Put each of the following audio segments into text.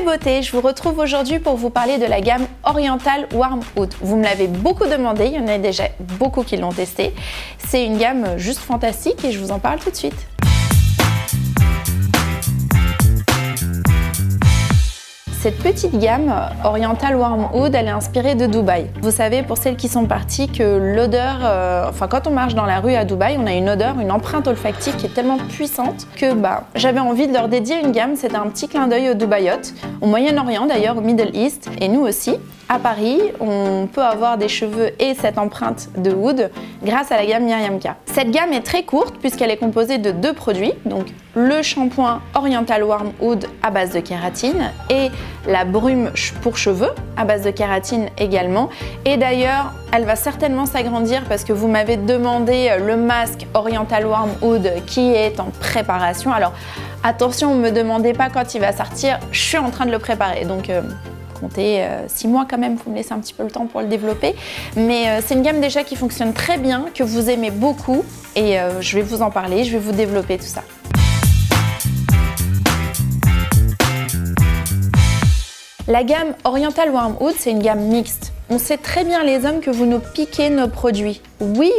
beauté, je vous retrouve aujourd'hui pour vous parler de la gamme Oriental Warm Oud. Vous me l'avez beaucoup demandé, il y en a déjà beaucoup qui l'ont testé. C'est une gamme juste fantastique et je vous en parle tout de suite. Cette petite gamme Oriental Warm Oud, elle est inspirée de Dubaï. Vous savez, pour celles qui sont parties, que l'odeur, quand on marche dans la rue à Dubaï, on a une odeur, une empreinte olfactive qui est tellement puissante que j'avais envie de leur dédier une gamme. C'était un petit clin d'œil aux Dubaïotes, au Moyen-Orient d'ailleurs, au Middle East, et nous aussi. À Paris, on peut avoir des cheveux et cette empreinte de oud grâce à la gamme Miriamka. Cette gamme est très courte puisqu'elle est composée de deux produits, donc le shampoing Oriental Warm Oud à base de kératine et la brume pour cheveux à base de kératine également. Et d'ailleurs, elle va certainement s'agrandir parce que vous m'avez demandé le masque Oriental Warm Oud qui est en préparation. Alors attention, ne me demandez pas quand il va sortir, je suis en train de le préparer. Donc comptez 6 mois quand même, il faut me laisser un petit peu le temps pour le développer. Mais c'est une gamme déjà qui fonctionne très bien, que vous aimez beaucoup et je vais vous en parler, je vais vous développer tout ça. La gamme Oriental Warm Oud, c'est une gamme mixte. On sait très bien les hommes que vous nous piquez nos produits. Oui,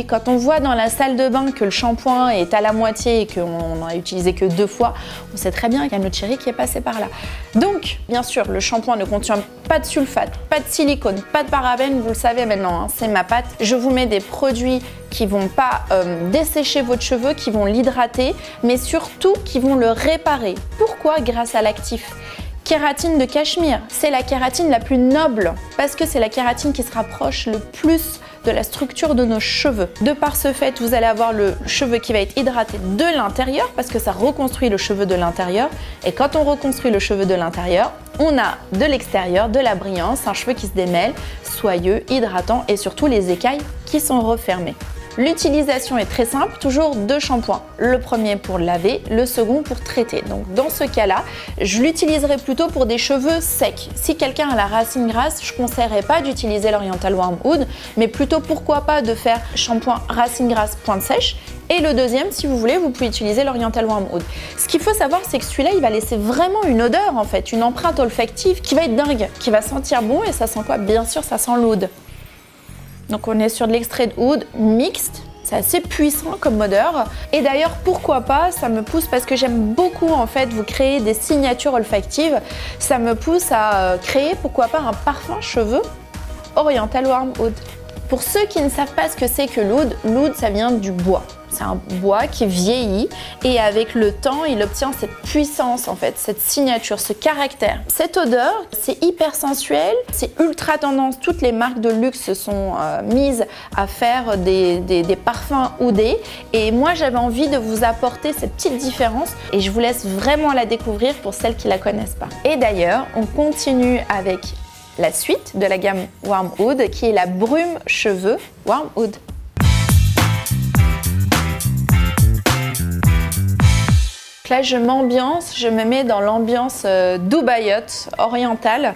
quand on voit dans la salle de bain que le shampoing est à la moitié et qu'on n'en a utilisé que 2 fois, on sait très bien qu'il y a notre chéri qui est passé par là. Donc, bien sûr, le shampoing ne contient pas de sulfate, pas de silicone, pas de parabènes, vous le savez maintenant, hein, c'est ma patte. Je vous mets des produits qui vont pas dessécher votre cheveu, qui vont l'hydrater, mais surtout qui vont le réparer. Pourquoi? Grâce à l'actif. Kératine de cachemire, c'est la kératine la plus noble parce que c'est la kératine qui se rapproche le plus de la structure de nos cheveux. De par ce fait, vous allez avoir le cheveu qui va être hydraté de l'intérieur parce que ça reconstruit le cheveu de l'intérieur. Et quand on reconstruit le cheveu de l'intérieur, on a de l'extérieur de la brillance, un cheveu qui se démêle, soyeux, hydratant et surtout les écailles qui sont refermées. L'utilisation est très simple, toujours 2 shampoings. Le premier pour laver, le second pour traiter. Donc dans ce cas-là, je l'utiliserai plutôt pour des cheveux secs. Si quelqu'un a la racine grasse, je ne conseillerais pas d'utiliser l'Oriental Warm Oud, mais plutôt pourquoi pas de faire shampoing racine grasse pointe sèche. Et le deuxième, si vous voulez, vous pouvez utiliser l'Oriental Warm Oud. Ce qu'il faut savoir, c'est que celui-là, il va laisser vraiment une odeur en fait, une empreinte olfactive qui va être dingue, qui va sentir bon et ça sent quoi? Bien sûr, ça sent l'oud. Donc on est sur de l'extrait de oud mixte, c'est assez puissant comme odeur. Et d'ailleurs pourquoi pas, ça me pousse parce que j'aime beaucoup en fait vous créer des signatures olfactives. Ça me pousse à créer pourquoi pas un parfum cheveux Oriental Warm Oud. Pour ceux qui ne savent pas ce que c'est que l'oud, l'oud ça vient du bois. C'est un bois qui vieillit et avec le temps, il obtient cette puissance en fait, cette signature, ce caractère. Cette odeur, c'est hyper sensuel, c'est ultra tendance. Toutes les marques de luxe se sont mises à faire des parfums oudés et moi j'avais envie de vous apporter cette petite différence et je vous laisse vraiment la découvrir pour celles qui la connaissent pas. Et d'ailleurs, on continue avec la suite de la gamme Warm Oud qui est la brume cheveux Warm Oud. Là, je m'ambiance, je me mets dans l'ambiance Dubaïote orientale.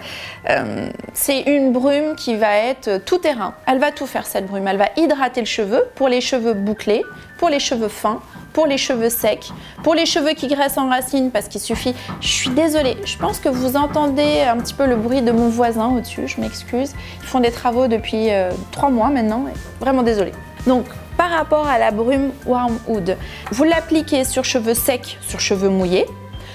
C'est une brume qui va être tout terrain. Elle va tout faire cette brume. Elle va hydrater le cheveu pour les cheveux bouclés, pour les cheveux fins, pour les cheveux secs, pour les cheveux qui graissent en racines parce qu'il suffit... Je suis désolée, je pense que vous entendez un petit peu le bruit de mon voisin au-dessus, je m'excuse. Ils font des travaux depuis 3 mois maintenant, vraiment désolée. Donc, par rapport à la brume Warm Oud, vous l'appliquez sur cheveux secs, sur cheveux mouillés.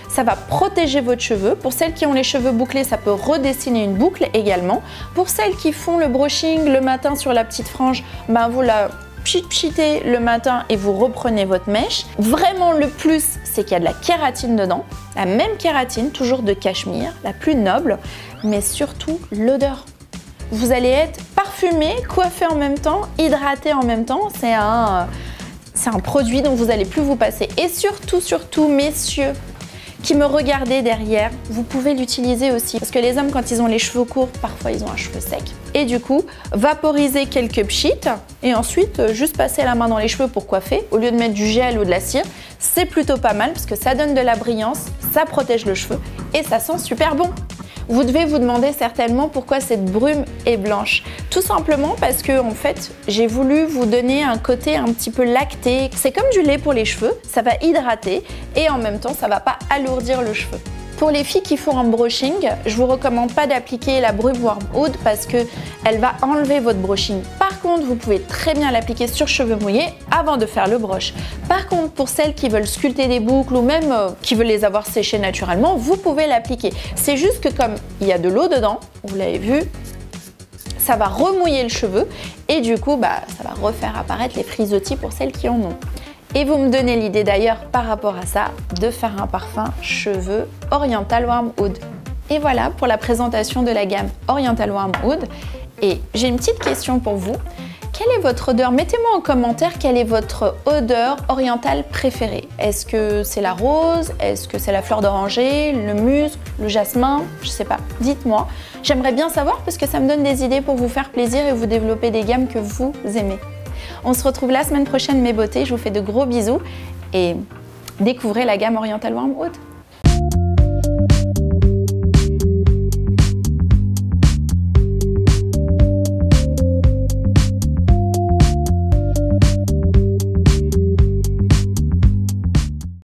Ça va protéger votre cheveu. Pour celles qui ont les cheveux bouclés, ça peut redessiner une boucle également. Pour celles qui font le brushing le matin sur la petite frange, vous la pchitez le matin et vous reprenez votre mèche. Vraiment le plus, c'est qu'il y a de la kératine dedans. La même kératine, toujours de cachemire, la plus noble, mais surtout l'odeur. Vous allez être parfumé, coiffé en même temps, hydraté en même temps. C'est un produit dont vous n'allez plus vous passer. Et surtout, messieurs qui me regardez derrière, vous pouvez l'utiliser aussi. Parce que les hommes, quand ils ont les cheveux courts, parfois ils ont un cheveu sec. Et du coup, vaporiser quelques pchites et ensuite juste passer la main dans les cheveux pour coiffer. Au lieu de mettre du gel ou de la cire, c'est plutôt pas mal parce que ça donne de la brillance, ça protège le cheveu et ça sent super bon. Vous devez vous demander certainement pourquoi cette brume est blanche. Tout simplement parce que en fait, j'ai voulu vous donner un côté un petit peu lacté. C'est comme du lait pour les cheveux, ça va hydrater et en même temps, ça va pas alourdir le cheveu. Pour les filles qui font un brushing, je vous recommande pas d'appliquer la Brush Wormwood parce que elle va enlever votre brushing. Par contre, vous pouvez très bien l'appliquer sur cheveux mouillés avant de faire le brush. Par contre, pour celles qui veulent sculpter des boucles ou même qui veulent les avoir séchées naturellement, vous pouvez l'appliquer. C'est juste que comme il y a de l'eau dedans, vous l'avez vu, ça va remouiller le cheveu et du coup, ça va refaire apparaître les frisottis pour celles qui en ont. Et vous me donnez l'idée d'ailleurs par rapport à ça de faire un parfum cheveux Oriental Wormwood. Et voilà pour la présentation de la gamme Oriental Wormwood. Et j'ai une petite question pour vous. Quelle est votre odeur? Mettez-moi en commentaire quelle est votre odeur orientale préférée. Est-ce que c'est la rose? Est-ce que c'est la fleur d'oranger? Le musc? Le jasmin? Je sais pas. Dites-moi. J'aimerais bien savoir parce que ça me donne des idées pour vous faire plaisir et vous développer des gammes que vous aimez. On se retrouve la semaine prochaine mes beautés, je vous fais de gros bisous et découvrez la gamme Oriental Wormwood.